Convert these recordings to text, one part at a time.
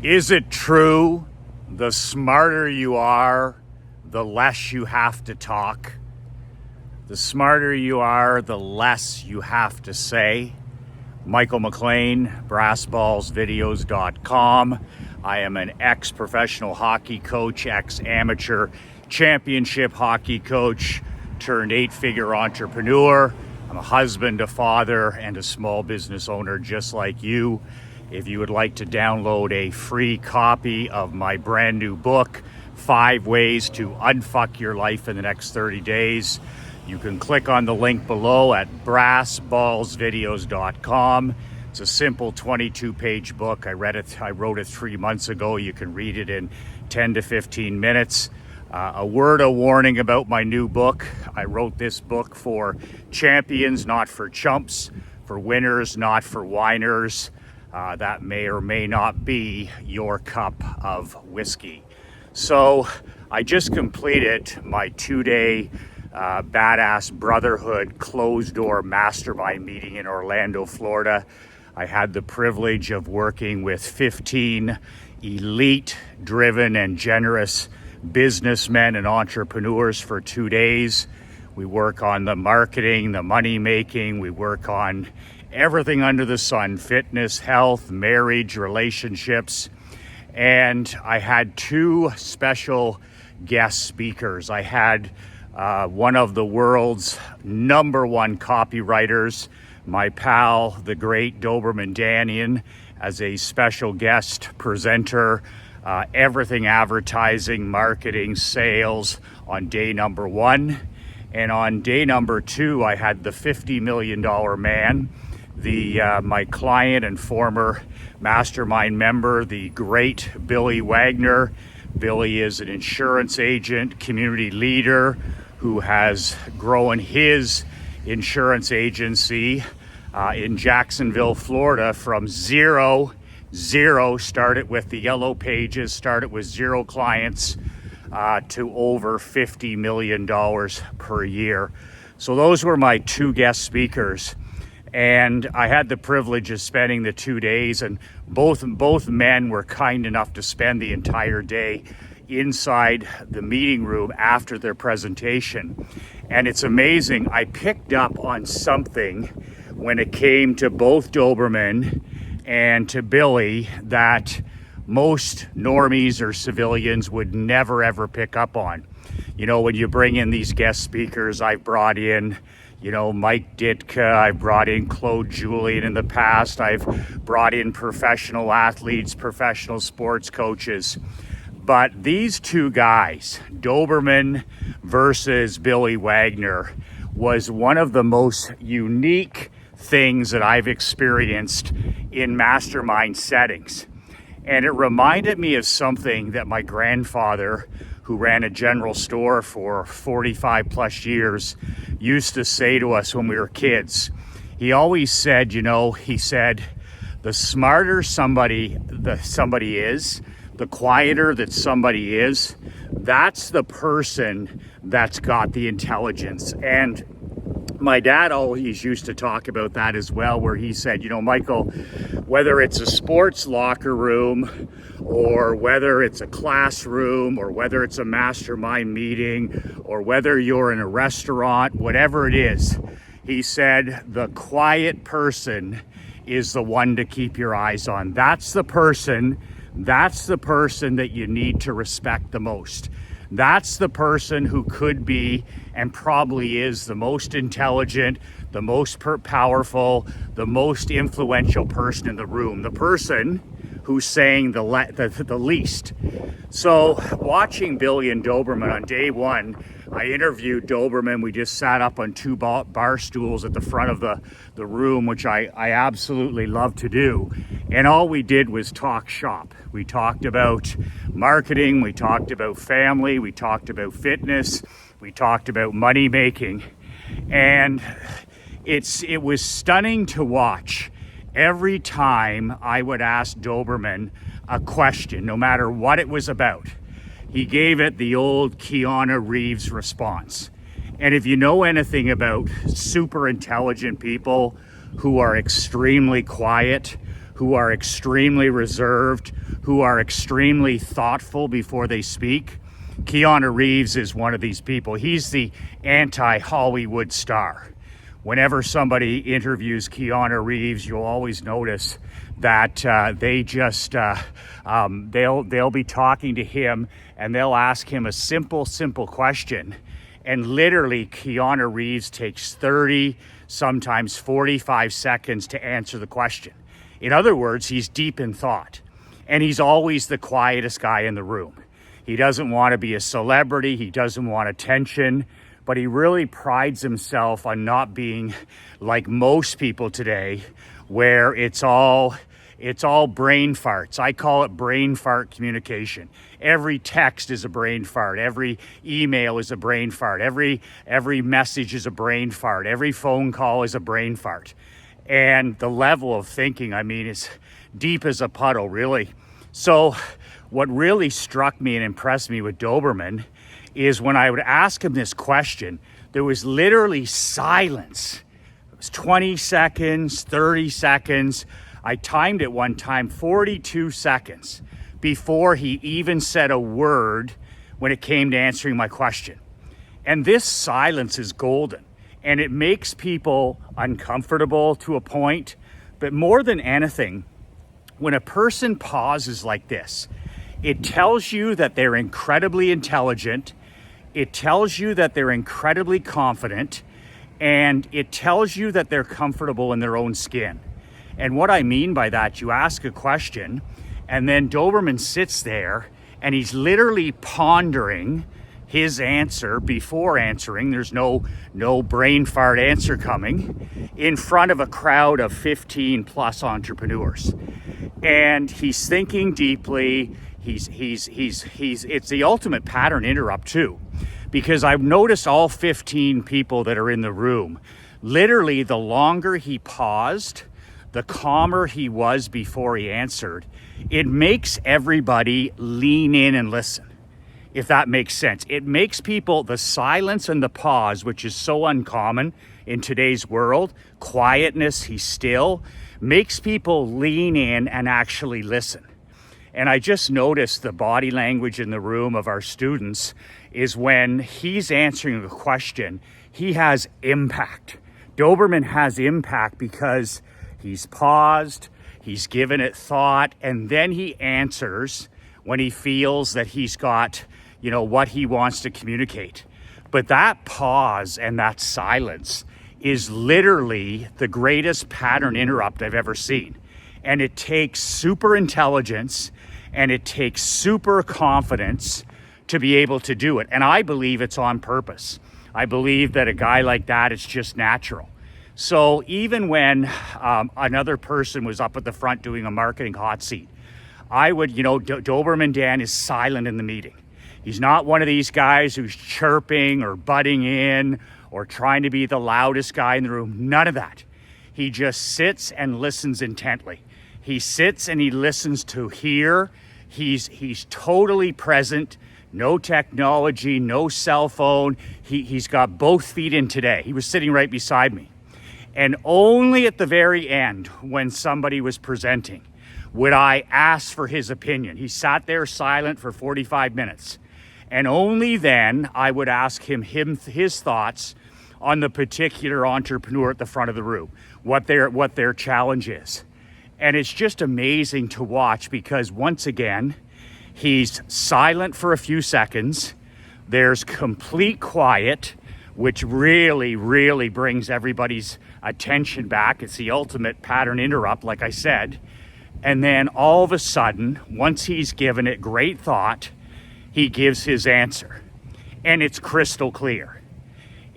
Is it true? The smarter you are, the less you have to talk. The smarter you are, the less you have to say. Michael McLean, brassballsvideos.com. I am an ex-professional hockey coach, ex-amateur championship hockey coach, turned 8-figure entrepreneur. I'm a husband, a father, and a small business owner just like you. If you would like to download a free copy of my brand new book, 5 Ways to Unfuck Your Life in the Next 30 Days, you can click on the link below at brassballsvideos.com. It's a simple 22-page book. I wrote it 3 months ago. You can read it in 10 to 15 minutes. A word of warning about my new book. I wrote this book for champions, not for chumps, for winners, not for whiners. That may or may not be your cup of whiskey. So I just completed my 2-day Badass Brotherhood closed door mastermind meeting in Orlando, Florida. I had the privilege of working with 15 elite, driven, and generous businessmen and entrepreneurs for 2 days. We work on the marketing, the money making, we work on everything under the sun: fitness, health, marriage, relationships. And I had 2 special guest speakers. I had one of the world's #1 copywriters, my pal, the great Doberman Danian, as a special guest presenter. Everything advertising, marketing, sales on day number 1. And on day number 2, I had the $50 million man, my client and former mastermind member, the great Billy Wagner. Billy is an insurance agent, community leader who has grown his insurance agency in Jacksonville, Florida from zero, started with the yellow pages, started with 0 clients to over $50 million per year. So those were my 2 guest speakers. And I had the privilege of spending the 2 days, and both men were kind enough to spend the entire day inside the meeting room after their presentation. And it's amazing, I picked up on something when it came to both Doberman and to Billy that most normies or civilians would never ever pick up on. You know, when you bring in these guest speakers, I've brought in Mike Ditka, I've brought in Claude Julien in the past, I've brought in professional athletes, professional sports coaches. But these 2 guys, Doberman versus Billy Wagner, was one of the most unique things that I've experienced in mastermind settings. And it reminded me of something that my grandfather, who ran a general store for 45 plus years, used to say to us when we were kids. He always said, the smarter somebody is, the quieter that somebody is, that's the person that's got the intelligence. And my dad always used to talk about that as well, where he said, Michael, whether it's a sports locker room or whether it's a classroom or whether it's a mastermind meeting or whether you're in a restaurant, whatever it is, he said, the quiet person is the one to keep your eyes on. That's the person that you need to respect the most. That's the person who could be and probably is the most intelligent, the most powerful, the most influential person in the room, the person who's saying the least. So watching Billy and Doberman on day 1, I interviewed Doberman. We just sat up on 2 bar stools at the front of the room, which I absolutely love to do. And all we did was talk shop. We talked about marketing, we talked about family, we talked about fitness, we talked about money making. And it was stunning to watch. Every time I would ask Doberman a question, no matter what it was about, he gave it the old Keana Reeves response. And if you know anything about super intelligent people who are extremely quiet, who are extremely reserved, who are extremely thoughtful before they speak. Keana Reeves is one of these people. He's the anti-Hollywood star. Whenever somebody interviews Keana Reeves, you'll always notice that they'll be talking to him and they'll ask him a simple question. And literally, Keana Reeves takes 30, sometimes 45 seconds to answer the question. In other words, he's deep in thought. And he's always the quietest guy in the room. He doesn't want to be a celebrity. He doesn't want attention. But he really prides himself on not being like most people today, where it's all brain farts. I call it brain fart communication. Every text is a brain fart. Every email is a brain fart. Every message is a brain fart. Every phone call is a brain fart. And the level of thinking, I mean, is deep as a puddle, really. So what really struck me and impressed me with Doberman is when I would ask him this question, there was literally silence. It was 20 seconds, 30 seconds. I timed it one time, 42 seconds before he even said a word when it came to answering my question. And this silence is golden, and it makes people uncomfortable to a point. But more than anything, when a person pauses like this, it tells you that they're incredibly intelligent. It tells you that they're incredibly confident, and it tells you that they're comfortable in their own skin. And what I mean by that, you ask a question, and then Doberman sits there, and he's literally pondering his answer before answering. There's no brain fart answer coming in front of a crowd of 15 plus entrepreneurs. And he's thinking deeply. It's the ultimate pattern interrupt too, because I've noticed all 15 people that are in the room, literally the longer he paused, the calmer he was before he answered. It makes everybody lean in and listen, if that makes sense. It makes people, the silence and the pause, which is so uncommon in today's world, quietness, he's still, makes people lean in and actually listen. And I just noticed the body language in the room of our students is when he's answering a question, he has impact. Doberman has impact because he's paused, he's given it thought, and then he answers when he feels that he's got, what he wants to communicate. But that pause and that silence is literally the greatest pattern interrupt I've ever seen. And it takes super intelligence and it takes super confidence to be able to do it. And I believe it's on purpose. I believe that a guy like that, it's just natural. So even when another person was up at the front doing a marketing hot seat, I would, Doberman Dan is silent in the meeting. He's not one of these guys who's chirping or butting in or trying to be the loudest guy in the room. None of that. He just sits and listens intently. He sits and he listens to hear. He's totally present. No technology, no cell phone. He's got both feet in today. He was sitting right beside me. And only at the very end, when somebody was presenting, would I ask for his opinion. He sat there silent for 45 minutes. And only then I would ask him his thoughts on the particular entrepreneur at the front of the room, what their challenge is. And it's just amazing to watch because once again, he's silent for a few seconds. There's complete quiet, which really, really brings everybody's attention back. It's the ultimate pattern interrupt, like I said. And then all of a sudden, once he's given it great thought, he gives his answer. And it's crystal clear.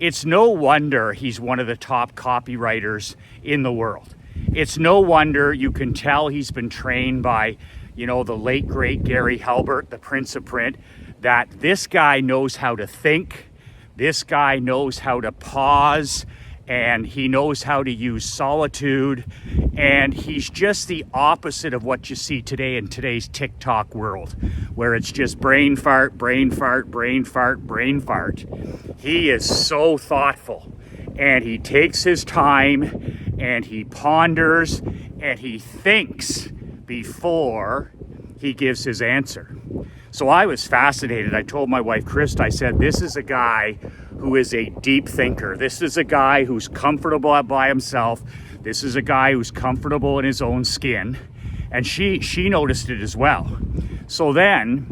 It's no wonder he's one of the top copywriters in the world. It's no wonder you can tell he's been trained by, the late, great Gary Halbert, the Prince of Print, that this guy knows how to think. This guy knows how to pause, and he knows how to use solitude. And he's just the opposite of what you see today in today's TikTok world, where it's just brain fart, brain fart, brain fart, brain fart. He is so thoughtful, and he takes his time, and he ponders and he thinks before he gives his answer. So I was fascinated. I told my wife, Krista, I said, this is a guy who is a deep thinker. This is a guy who's comfortable by himself. This is a guy who's comfortable in his own skin. And she noticed it as well. So then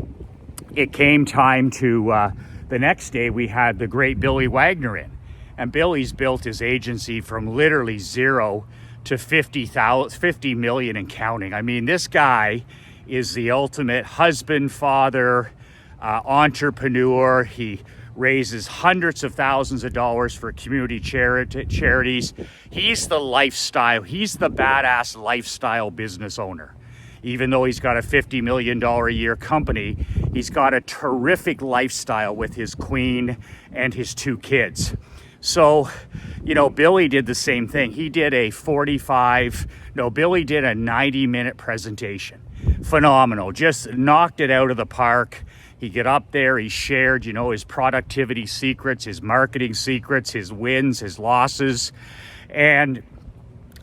it came time to, the next day we had the great Billy Wagner in. And Billy's built his agency from literally zero to 50 million and counting. I mean, this guy is the ultimate husband, father, entrepreneur. He raises hundreds of thousands of dollars for community charities. He's the lifestyle, he's the badass lifestyle business owner. Even though he's got a $50 million a year company, he's got a terrific lifestyle with his queen and his 2 kids. So, you know, Billy did the same thing. He did Billy did a 90-minute presentation. Phenomenal, just knocked it out of the park. He got up there, he shared, you know, his productivity secrets, his marketing secrets, his wins, his losses. And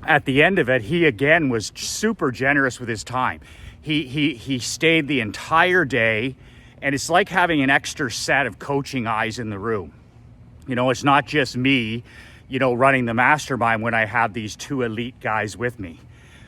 at the end of it, he again was super generous with his time. He stayed the entire day, and it's like having an extra set of coaching eyes in the room. You know, it's not just me, you know, running the mastermind when I have these 2 elite guys with me.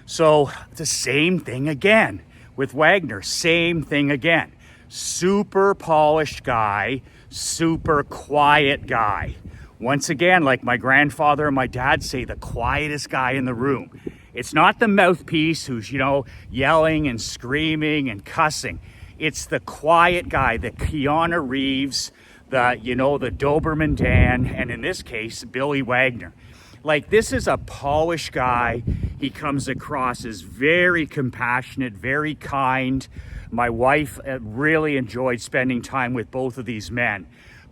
So the same thing again with Wagner, same thing again. Super polished guy, super quiet guy. Once again, like my grandfather and my dad say, the quietest guy in the room. It's not the mouthpiece who's, you know, yelling and screaming and cussing. It's the quiet guy, the Keana Reeves, the Doberman Dan, and in this case, Billy Wagner. Like, this is a polished guy. He comes across as very compassionate, very kind. My wife really enjoyed spending time with both of these men.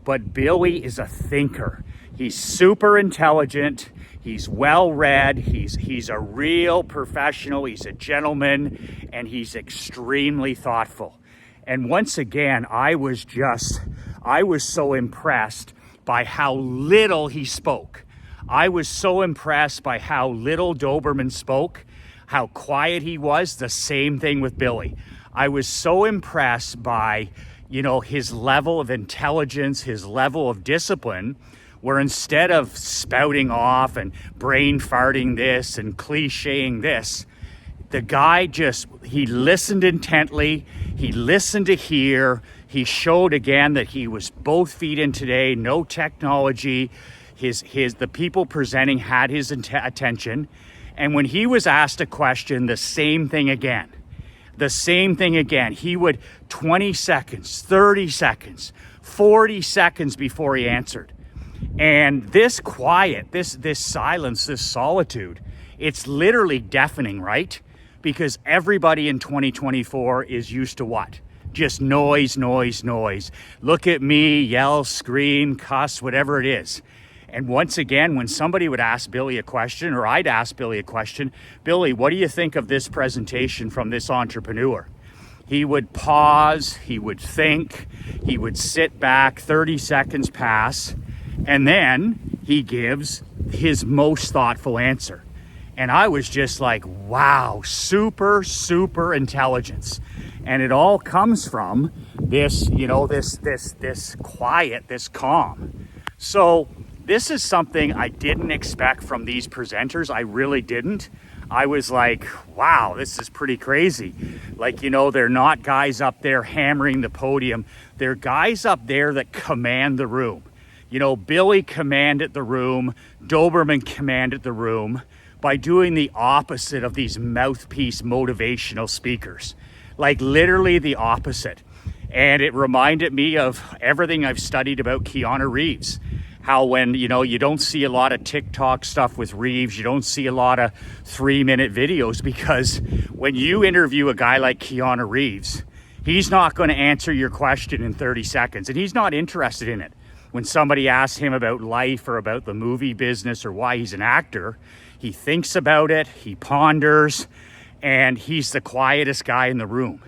But Billy is a thinker. He's super intelligent. He's well-read. He's a real professional. He's a gentleman, and he's extremely thoughtful. And once again, I was so impressed by how little he spoke. I was so impressed by how little Doberman spoke, how quiet he was. The same thing with Billy. I was so impressed by, you know, his level of intelligence, his level of discipline, where instead of spouting off and brain farting this and clicheing this, the guy he listened intently, he listened to hear, he showed again that he was both feet in today, no technology. The people presenting had his attention. And when he was asked a question, the same thing again. He would 20 seconds, 30 seconds, 40 seconds before he answered. And this quiet, this silence, this solitude, it's literally deafening, right? Because everybody in 2024 is used to what? Just noise, noise, noise. Look at me, yell, scream, cuss, whatever it is. And once again, when somebody would ask Billy a question, or I'd ask Billy a question, Billy, what do you think of this presentation from this entrepreneur? He would pause, he would think, he would sit back, 30 seconds pass, and then he gives his most thoughtful answer. And I was just like, wow, super, super intelligence. And it all comes from this, you know, this quiet, this calm. So this is something I didn't expect from these presenters. I really didn't. I was like, wow, this is pretty crazy. Like, you know, they're not guys up there hammering the podium. They're guys up there that command the room. You know, Billy commanded the room. Doberman commanded the room by doing the opposite of these mouthpiece motivational speakers. Like literally the opposite. And it reminded me of everything I've studied about Keana Reeves. How when, you know, you don't see a lot of TikTok stuff with Reeves, you don't see a lot of 3-minute videos, because when you interview a guy like Keana Reeves, he's not going to answer your question in 30 seconds, and he's not interested in it. When somebody asks him about life or about the movie business or why he's an actor, he thinks about it, he ponders, and he's the quietest guy in the room.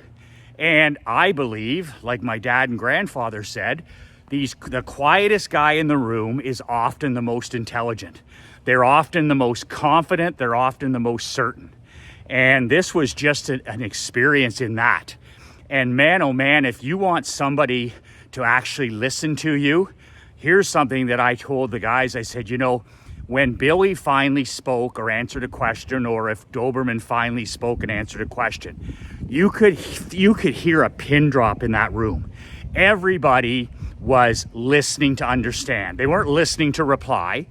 And I believe, like my dad and grandfather said, the quietest guy in the room is often the most intelligent. They're often the most confident. They're often the most certain. And this was just an experience in that. And man, oh man, if you want somebody to actually listen to you, here's something that I told the guys. I said, you know, when Billy finally spoke or answered a question, or if Doberman finally spoke and answered a question, you could hear a pin drop in that room. Everybody was listening to understand. They weren't listening to reply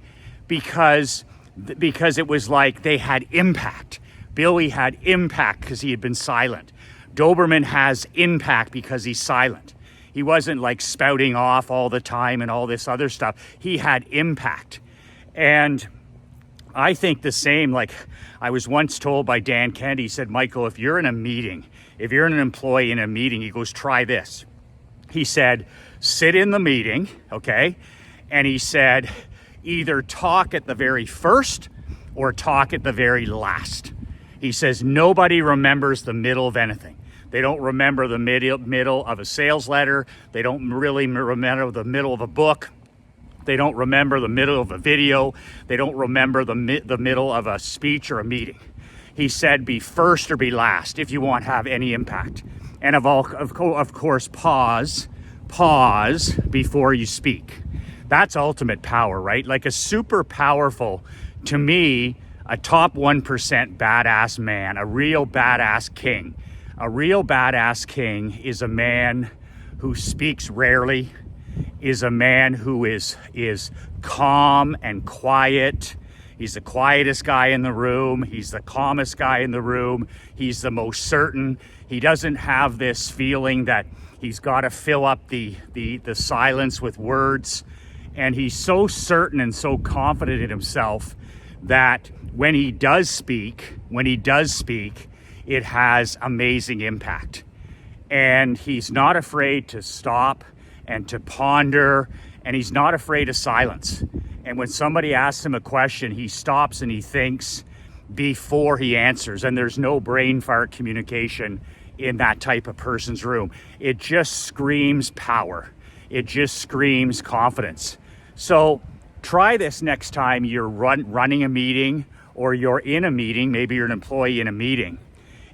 because it was like they had impact. Billy had impact because he had been silent. Doberman has impact because he's silent. He wasn't like spouting off all the time and all this other stuff. He had impact. And I think the same, like I was once told by Dan Kennedy, he said, Michael, if you're in a meeting, if you're an employee in a meeting, he goes, try this. He said, sit in the meeting, okay? And he said, either talk at the very first or talk at the very last. He says, nobody remembers the middle of anything. They don't remember the middle of a sales letter. They don't really remember the middle of a book. They don't remember the middle of a video. They don't remember the middle of a speech or a meeting. He said, be first or be last if you want to have any impact. And of course, pause before you speak. That's ultimate power, right? Like a super powerful, to me, a top 1% badass man, a real badass king. A real badass king is a man who speaks rarely, is a man who is calm and quiet. He's the quietest guy in the room. He's the calmest guy in the room. He's the most certain. He doesn't have this feeling that he's got to fill up the silence with words. And he's so certain and so confident in himself that when he does speak, it has amazing impact. And he's not afraid to stop and to ponder, and he's not afraid of silence. And when somebody asks him a question, he stops and he thinks before he answers. And there's no brain fart communication in that type of person's room. It just screams power. It just screams confidence. So try this next time you're running a meeting or you're in a meeting, maybe you're an employee in a meeting,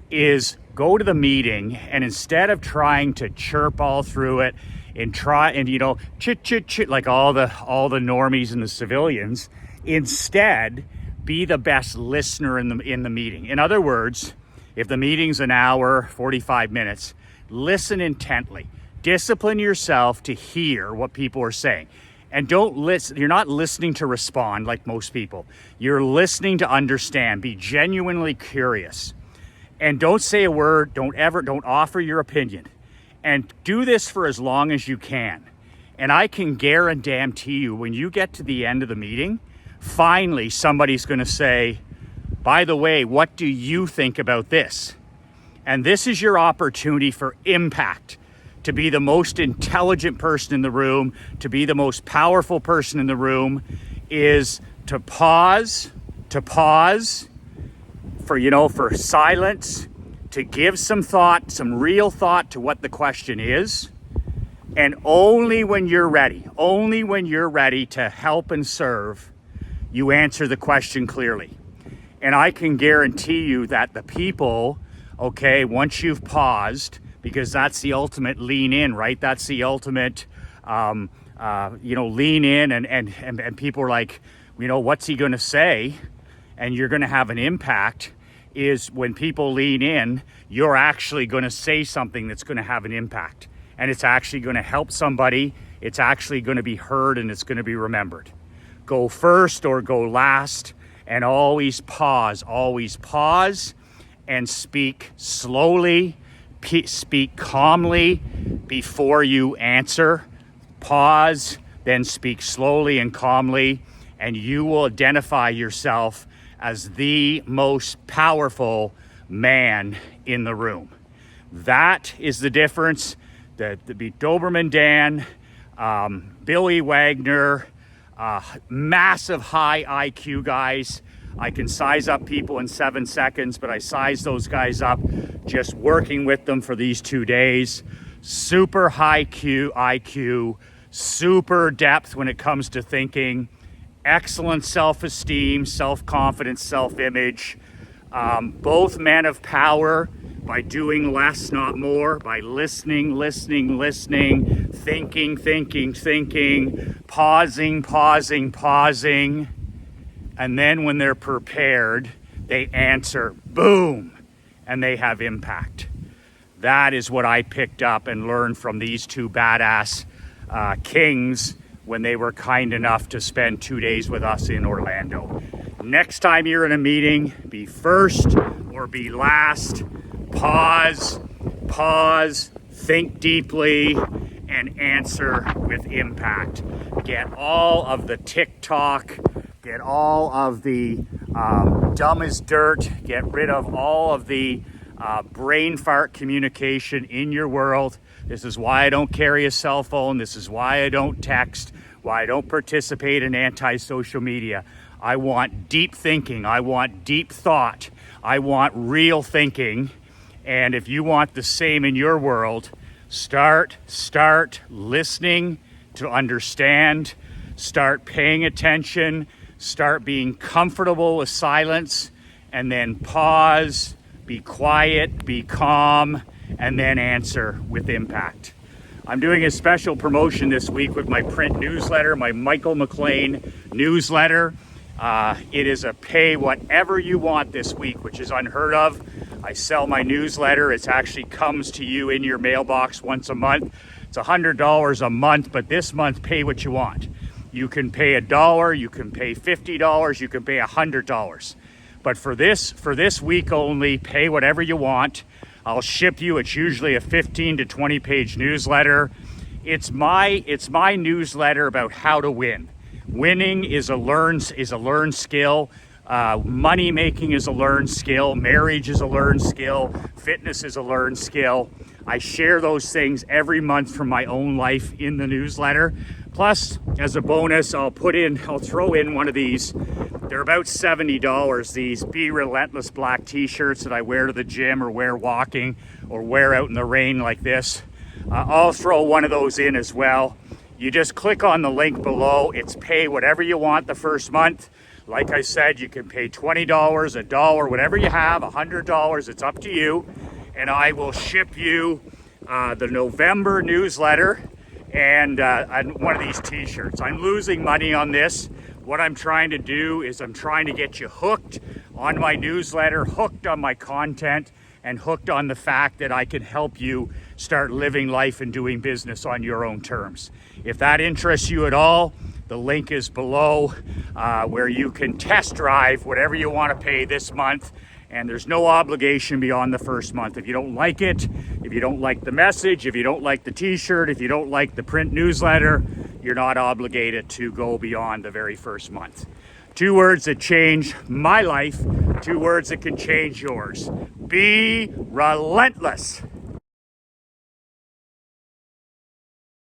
is go to the meeting and instead of trying to chirp all through it and chit like all the normies and the civilians, instead be the best listener in the meeting. In other words, if the meeting's an hour, 45 minutes, listen intently. Discipline yourself to hear what people are saying. And don't listen. You're not listening to respond like most people. You're listening to understand. Be genuinely curious. And don't say a word. Don't offer your opinion. And do this for as long as you can. And I can guarantee you, when you get to the end of the meeting, finally somebody's going to say, by the way, what do you think about this? And this is your opportunity for impact. To be the most intelligent person in the room, to be the most powerful person in the room, is to pause for silence, to give some thought, some real thought to what the question is. And only when you're ready to help and serve, you answer the question clearly. And I can guarantee you that the people, okay, once you've paused, because that's the ultimate lean in, right? That's the ultimate, lean in and people are like, what's he going to say? And you're going to have an impact. Is when people lean in, you're actually going to say something that's going to have an impact. And it's actually going to help somebody. It's actually going to be heard and it's going to be remembered. Go first or go last, and always pause and speak slowly. Speak calmly before you answer. Pause, then speak slowly and calmly, and you will identify yourself as the most powerful man in the room. That is the difference. The Doberman Dan, Billy Wagner, massive high IQ guys. I can size up people in 7 seconds, but I size those guys up just working with them for these 2 days. Super high IQ, super depth when it comes to thinking, excellent self-esteem, self-confidence, self-image. Both men of power by doing less, not more, by listening, thinking, pausing. And then when they're prepared, they answer, boom, and they have impact. That is what I picked up and learned from these two badass kings when they were kind enough to spend 2 days with us in Orlando. Next time you're in a meeting, be first or be last. Pause, think deeply, and answer with impact. Get all of the TikTok, get all of the dumb as dirt, get rid of all of the brain fart communication in your world. This is why I don't carry a cell phone. This is why I don't text, why I don't participate in anti-social media. I want deep thinking. I want deep thought. I want real thinking. And if you want the same in your world, start listening to understand, start paying attention, start being comfortable with silence, and then pause, be quiet, be calm, and then answer with impact. I'm doing a special promotion this week with my print newsletter, my Michael McLean newsletter. It is a pay whatever you want this week, which is unheard of. I sell my newsletter. It actually comes to you in your mailbox once a month. It's $100 a month, but this month, pay what you want. You can pay $1, you can pay $50, you can pay $100. But for this week only, pay whatever you want. I'll ship you. It's usually a 15 to 20 page newsletter. It's my newsletter about how to win. Winning is a learned skill. Money making is a learned skill. Marriage is a learned skill. Fitness is a learned skill. I share those things every month from my own life in the newsletter. Plus, as a bonus, I'll throw in one of these. They're about $70, these Be Relentless black t-shirts that I wear to the gym or wear walking or wear out in the rain like this. I'll throw one of those in as well. You just click on the link below. It's pay whatever you want the first month. Like I said, you can pay $20, $1, whatever you have, $100. It's up to you. And I will ship you the November newsletter and one of these t-shirts. I'm losing money on this. What I'm trying to do is I'm trying to get you hooked on my newsletter, hooked on my content, and hooked on the fact that I can help you start living life and doing business on your own terms. If that interests you at all, the link is below where you can test drive whatever you want to pay this month. And there's no obligation beyond the first month. If you don't like it, if you don't like the message, if you don't like the t-shirt, if you don't like the print newsletter, you're not obligated to go beyond the very first month. 2 words that change my life, 2 words that can change yours. Be relentless.